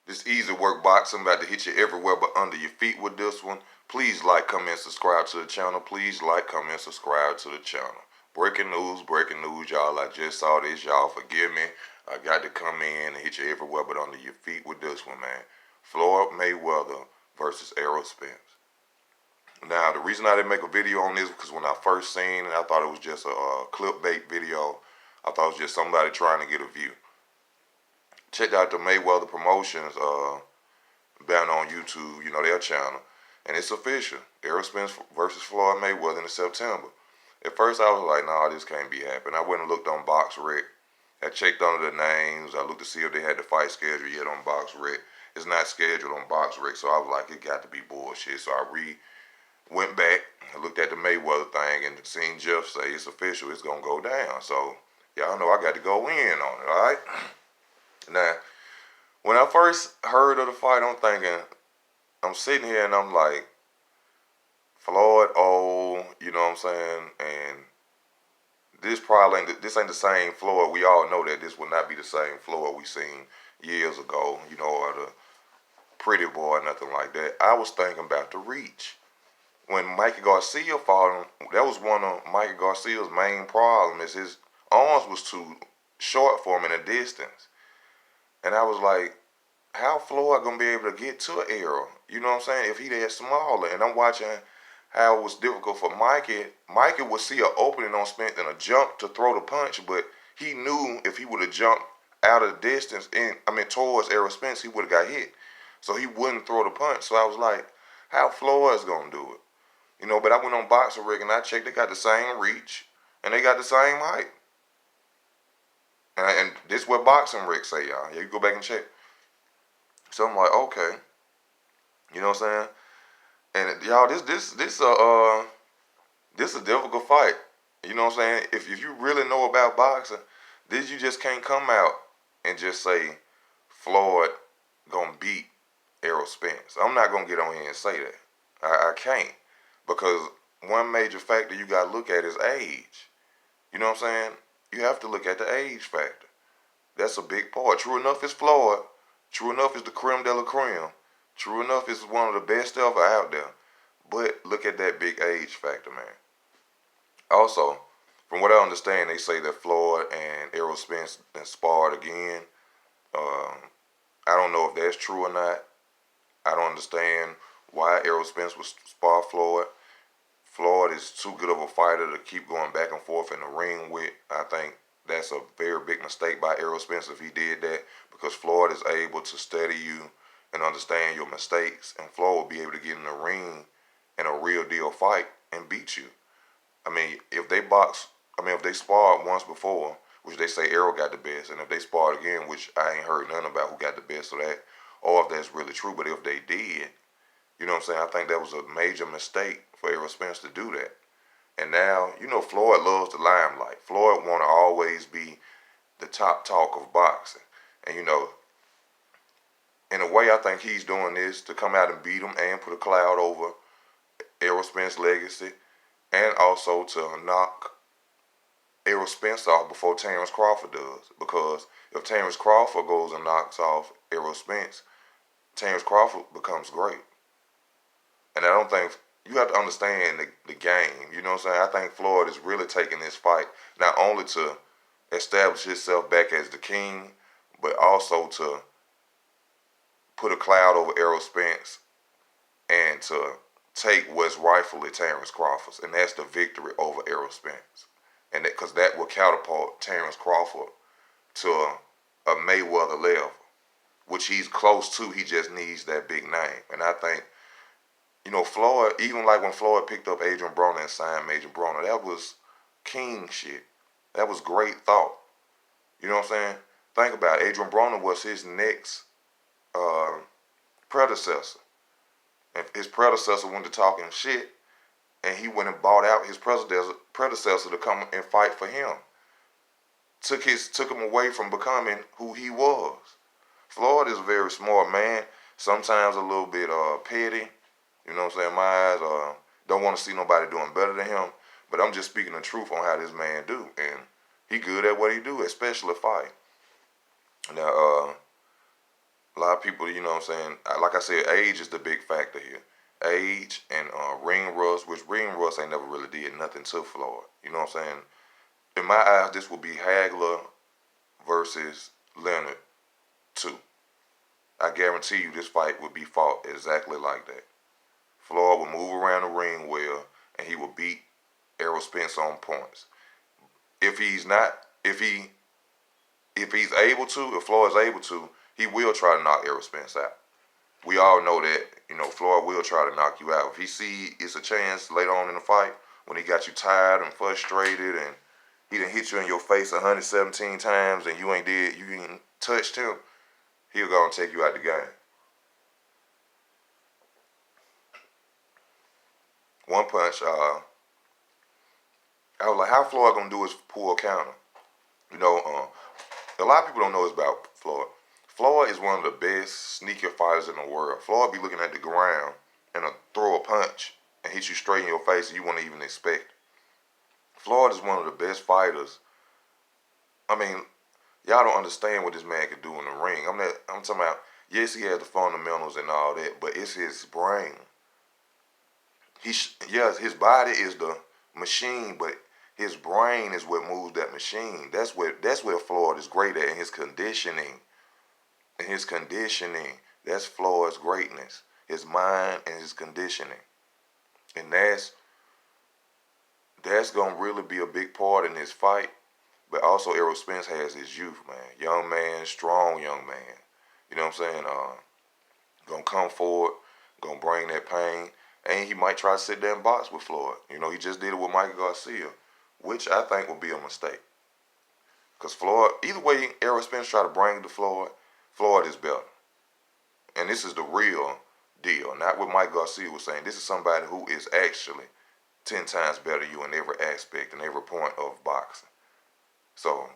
This easy work boxing about to hit you everywhere but under your feet with this one. Please like, comment, subscribe to the channel. Please like, comment, subscribe to the channel. Breaking news, y'all. I just saw this, y'all. Forgive me. I got to come in and hit you everywhere but under your feet with this one, man. Floyd Mayweather versus Errol Spence. Now, the reason I didn't make a video on this because when I first seen it, I thought it was just a clickbait video. I thought it was just somebody trying to get a view. Check out the Mayweather Promotions down on YouTube, you know, their channel. And it's official. Errol Spence versus Floyd Mayweather in September. At first I was like, nah, this can't be happening. I went and looked on BoxRec. I checked under the names. I looked to see if they had the fight schedule yet on BoxRec. It's not scheduled on BoxRec, so I was like, it got to be bullshit. So I went back and looked at the Mayweather thing and seen Jeff say it's official, it's going to go down. So y'all know I got to go in on it, all right? Now, when I first heard of the fight, I'm sitting here and I'm like, Floyd, you know what I'm saying? And this ain't the same Floyd. We all know that this will not be the same Floyd we seen years ago, you know, or the pretty boy or nothing like that. I was thinking about the reach. When Mikey Garcia fought him, that was one of Mikey Garcia's main problems, is his arms was too short for him in the distance. And I was like, how Floyd gonna be able to get to Errol? You know what I'm saying? If he that smaller. And I'm watching how it was difficult for Mikey. Mikey would see an opening on Spence and a jump to throw the punch, but he knew if he would have jumped out of the distance towards Errol Spence, he would have got hit. So he wouldn't throw the punch. So I was like, how Floyd's gonna do it? You know, but I went on BoxRec and I checked, they got the same reach and they got the same height. And this is what BoxRec say, y'all. Yeah, you go back and check. So I'm like, okay. You know what I'm saying? And y'all, this a difficult fight. You know what I'm saying? If you really know about boxing, this you just can't come out and just say Floyd gonna beat Errol Spence. I'm not gonna get on here and say that. I can't. Because one major factor you gotta look at is age. You know what I'm saying? You have to look at the age factor. That's a big part. True enough, it's Floyd. True enough, it's the creme de la creme. True enough, it's one of the best ever out there. But look at that big age factor, man. Also, from what I understand, they say that Floyd and Errol Spence then sparred again. Um, I don't know if that's true or not. I don't understand why Errol Spence would spar Floyd. Floyd is too good of a fighter to keep going back and forth in the ring with. I think that's a very big mistake by Errol Spence if he did that, because Floyd is able to study you and understand your mistakes, and Floyd will be able to get in the ring in a real deal fight and beat you. I mean, if they sparred once before, which they say Errol got the best, and if they sparred again, which I ain't heard nothing about who got the best of that, or if that's really true, but if they did, you know what I'm saying, I think that was a major mistake for Errol Spence to do that. And now, you know, Floyd loves the limelight. Floyd want to always be the top talk of boxing. And, you know, in a way, I think he's doing this to come out and beat him and put a cloud over Errol Spence's legacy, and also to knock Errol Spence off before Terrence Crawford does. Because if Terrence Crawford goes and knocks off Errol Spence, Terrence Crawford becomes great. And I don't think, you have to understand the game. You know what I'm saying? I think Floyd is really taking this fight not only to establish himself back as the king, but also to put a cloud over Errol Spence and to take what's rightfully Terrence Crawford's, and that's the victory over Errol Spence. And because that will catapult Terrence Crawford to a Mayweather level, which he's close to. He just needs that big name. And I think, you know, Floyd, even like when Floyd picked up Adrian Broner and signed Major Broner, that was king shit. That was great thought. You know what I'm saying? Think about it. Adrian Broner was his next predecessor. And his predecessor went to talking shit, and he went and bought out his predecessor to come and fight for him. Took him away from becoming who he was. Floyd is a very smart man. Sometimes a little bit petty. You know what I'm saying? My eyes don't want to see nobody doing better than him. But I'm just speaking the truth on how this man do. And he good at what he do, especially fight. Now, A lot of people, you know what I'm saying? Like I said, age is the big factor here. Age and ring rust, which ring rust ain't never really did nothing to Floyd. You know what I'm saying? In my eyes, this would be Hagler versus Leonard 2. I guarantee you this fight would be fought exactly like that. Floyd would move around the ring well, and he would beat Errol Spence on points. If he's not, if he's able to, if Floyd's able to, he will try to knock Errol Spence out. We all know that, Floyd will try to knock you out. If he see it's a chance later on in the fight, when he got you tired and frustrated and he done hit you in your face 117 times and you ain't touched him, he'll go and take you out the game. One punch, I was like, how Floyd gonna do his pull counter? You know, a lot of people don't know this about Floyd. Floyd is one of the best sneaker fighters in the world. Floyd be looking at the ground and throw a punch and hit you straight in your face and you wouldn't even expect. Floyd is one of the best fighters. I mean, y'all don't understand what this man can do in the ring. I'm talking about, yes, he has the fundamentals and all that, but it's his brain. Yes, his body is the machine, but his brain is what moves that machine. That's where Floyd is great at in his conditioning. In his conditioning, that's Floyd's greatness. His mind and his conditioning. And that's gonna really be a big part in this fight. But also Errol Spence has his youth, man. Young man, strong young man. You know what I'm saying? Gonna come forward, gonna bring that pain. And he might try to sit there and box with Floyd. He just did it with Michael Garcia, which I think would be a mistake. Because Floyd, either way Errol Spence try to bring it to Floyd, Floyd is better. And this is the real deal. Not what Mike Garcia was saying. This is somebody who is actually 10 times better than you in every aspect and every point of boxing. So,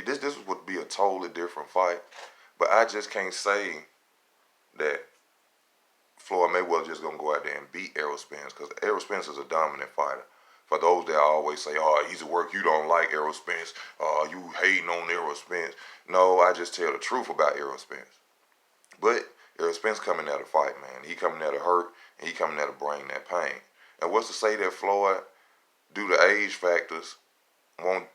this would be a totally different fight. But I just can't say that Floyd Mayweather just going to go out there and beat Errol Spence, because Errol Spence is a dominant fighter. For those that always say, oh, he's a work, you don't like Errol Spence, you hating on Errol Spence. No, I just tell the truth about Errol Spence. But Errol Spence coming out to fight, man. He coming out to hurt, and he coming out to bring that pain. And what's to say that Floyd, due to age factors, won't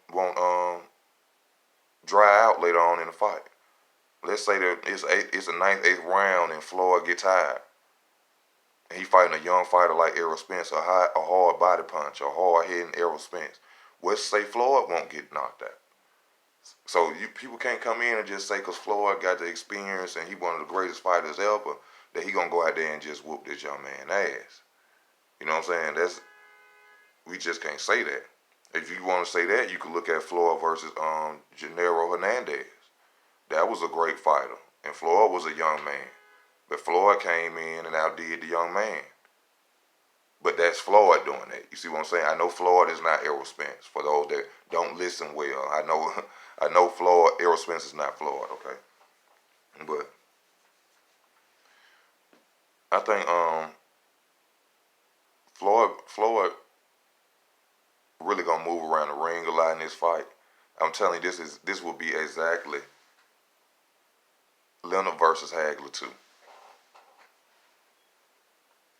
dry out later on in the fight? Let's say that it's a ninth, eighth round, and Floyd get tired. And he fighting a young fighter like Errol Spence, a hard body punch, a hard hitting Errol Spence. What's to say Floyd won't get knocked out? So people can't come in and just say because Floyd got the experience and he one of the greatest fighters ever, that he gonna go out there and just whoop this young man ass. You know what I'm saying? We just can't say that. If you want to say that, you could look at Floyd versus Gennaro Hernandez. That was a great fighter, and Floyd was a young man. But Floyd came in and outdid the young man. But that's Floyd doing that. You see what I'm saying? I know Floyd is not Errol Spence. For those that don't listen well, I know Errol Spence is not Floyd, okay? But I think Floyd really gonna move around the ring a lot in this fight. I'm telling you, this will be exactly Leonard versus Hagler 2.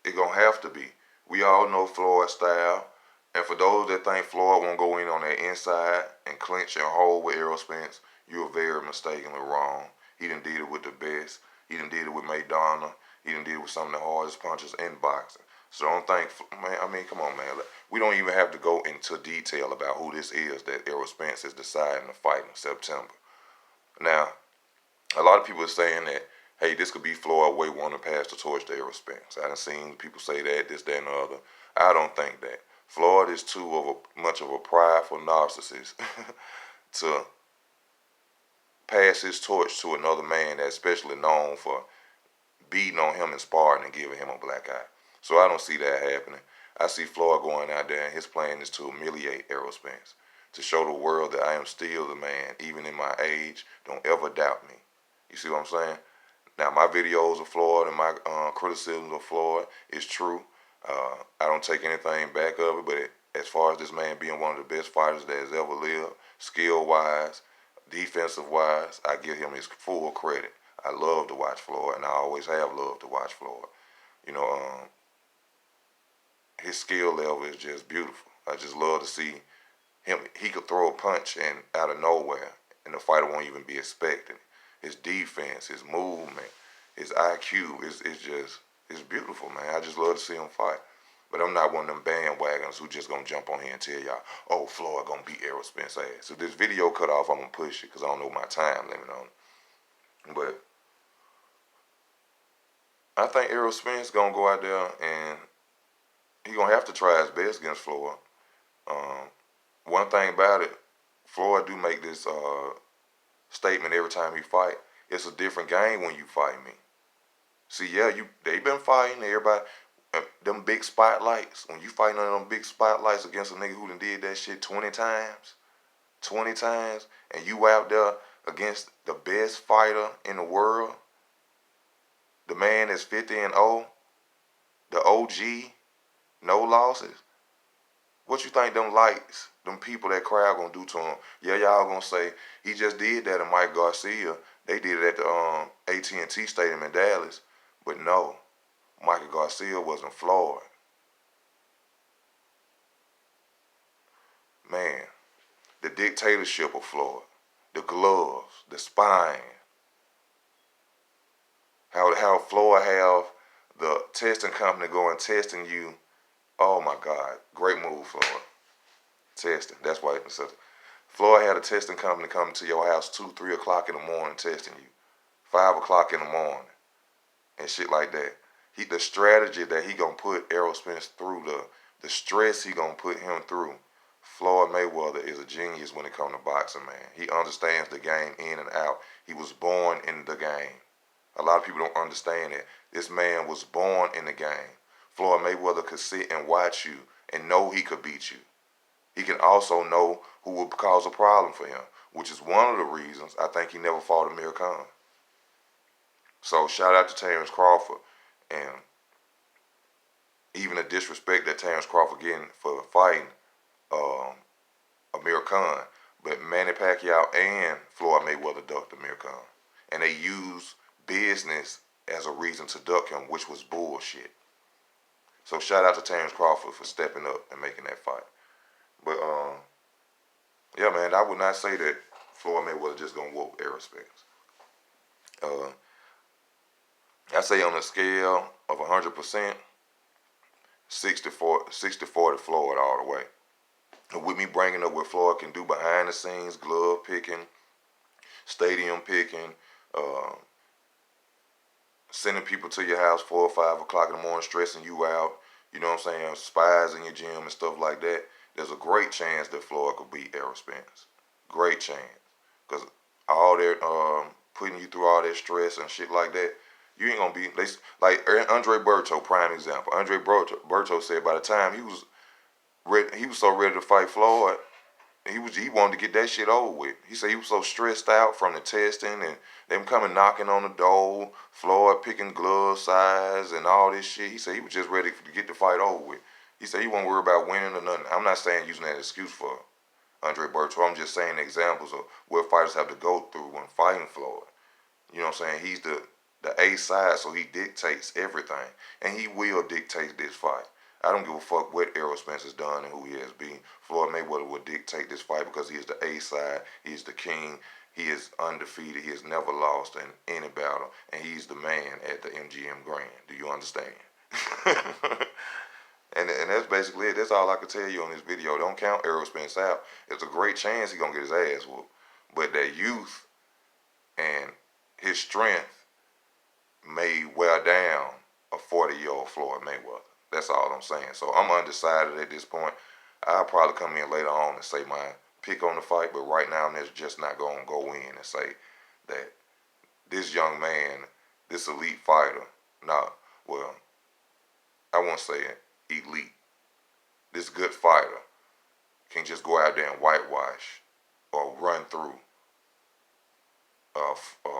It's gonna have to be. We all know Floyd's style. And for those that think Floyd won't go in on that inside and clinch and hold with Errol Spence, you're very mistakenly wrong. He done did it with the best. He done did it with Maidana. He done did it with some of the hardest punchers in boxing. So don't think, man, I mean, come on, man. We don't even have to go into detail about who this is that Errol Spence is deciding to fight in September. Now, a lot of people are saying that, hey, this could be Floyd way wanting to pass the torch to Errol Spence. I done seen people say that, this, that, and the other. I don't think that. Floyd is much of a prideful narcissist to pass his torch to another man that's especially known for beating on him and sparring and giving him a black eye. So I don't see that happening. I see Floyd going out there and his plan is to humiliate Errol Spence, to show the world that I am still the man, even in my age. Don't ever doubt me. You see what I'm saying? Now, my videos of Floyd and my criticism of Floyd is true. I don't take anything back of it, but as far as this man being one of the best fighters that has ever lived, skill-wise, Defensive wise, I give him his full credit. I love to watch Floyd, and I always have loved to watch Floyd. You know, his skill level is just beautiful. I just love to see him. He could throw a punch and out of nowhere, and the fighter won't even be expecting it. His defense, his movement, his IQ is just it's beautiful, man. I just love to see him fight. But I'm not one of them bandwagons who just gonna jump on here and tell y'all, oh, Floyd gonna beat Errol Spence ass. So this video cut off, I'm gonna push it because I don't know my time limit on it. But I think Errol Spence gonna go out there and he gonna have to try his best against Floyd. Um, One thing about it, Floyd do make this statement every time he fight. It's a different game when you fight me. See, yeah, they been fighting everybody. Them big spotlights. When you fighting on them big spotlights against a nigga who done did that shit 20 times, and you out there against the best fighter in the world, the man is 50-0, the OG, no losses. What you think them lights, them people, that crowd gonna do to him? Yeah, y'all gonna say he just did that to Mike Garcia. They did it at the AT&T Stadium in Dallas. But no, Michael Garcia wasn't Floyd. Man, the dictatorship of Floyd, the gloves, the spine, how Floyd have the testing company going testing you. Oh my God, great move, Floyd. Testing. That's why it's such. Floyd had a testing company coming to your house 2, 3 o'clock in the morning testing you, 5 o'clock in the morning, and shit like that. The strategy that he gonna put Errol Spence through, the stress he gonna put him through. Floyd Mayweather is a genius when it comes to boxing, man. He understands the game in and out. He was born in the game. A lot of people don't understand that. This man was born in the game. Floyd Mayweather could sit and watch you and know he could beat you. He can also know who would cause a problem for him, which is one of the reasons I think he never fought Amir Khan. So shout out to Terrence Crawford, and even the disrespect that Terrence Crawford getting for fighting Amir Khan. But Manny Pacquiao and Floyd Mayweather ducked Amir Khan. And they used business as a reason to duck him, which was bullshit. So shout out to Terrence Crawford for stepping up and making that fight. But yeah, man, I would not say that Floyd Mayweather just gonna whoop Errol Spence. I say on a scale of 100%, 60-40 Floyd all the way. And with me bringing up what Floyd can do behind the scenes, glove picking, stadium picking, sending people to your house 4 or 5 o'clock in the morning, stressing you out, you know what I'm saying, spies in your gym and stuff like that, there's a great chance that Floyd could beat Errol Spence. Great chance. Because all that putting you through all that stress and shit like that, you ain't gonna be like Andre Berto, prime example. Andre Berto said by the time he was so ready to fight Floyd, he wanted to get that shit over with. He said he was so stressed out from the testing and them coming knocking on the door, Floyd picking glove size and all this shit. He said he was just ready to get the fight over with. He said he wasn't worried about winning or nothing. I'm not saying using that excuse for Andre Berto. I'm just saying examples of what fighters have to go through when fighting Floyd. You know what I'm saying? He's the A side, so he dictates everything. And he will dictate this fight. I don't give a fuck what Errol Spence has done and who he has been. Floyd Mayweather will dictate this fight because he is the A side. He is the king. He is undefeated. He has never lost in any battle. And he's the man at the MGM Grand. Do you understand? And that's basically it. That's all I can tell you on this video. Don't count Errol Spence out. There's a great chance he's going to get his ass whooped. But that youth and his strength may wear down a 40-year-old Floyd Mayweather. That's all I'm saying. So I'm undecided at this point. I'll probably come in later on and say my pick on the fight, but right now I'm just not going to go in and say that this young man, this elite fighter, I won't say elite. This good fighter can just go out there and whitewash or run through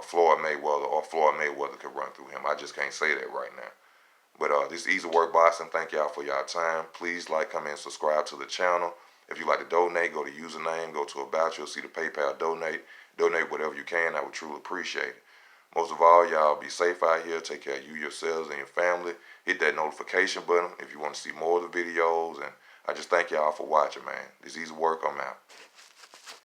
Floyd Mayweather, or Floyd Mayweather could run through him. I just can't say that right now. But this is Easy Work Boxing. Thank y'all for y'all time. Please like, comment, and subscribe to the channel. If you like to donate, go to username, go to About. You'll see the PayPal donate. donate whatever you can. I would truly appreciate it. Most of all, y'all be safe out here. Take care of you, yourselves, and your family. Hit that notification button if you want to see more of the videos. And I just thank y'all for watching, man. This easy work. I'm out.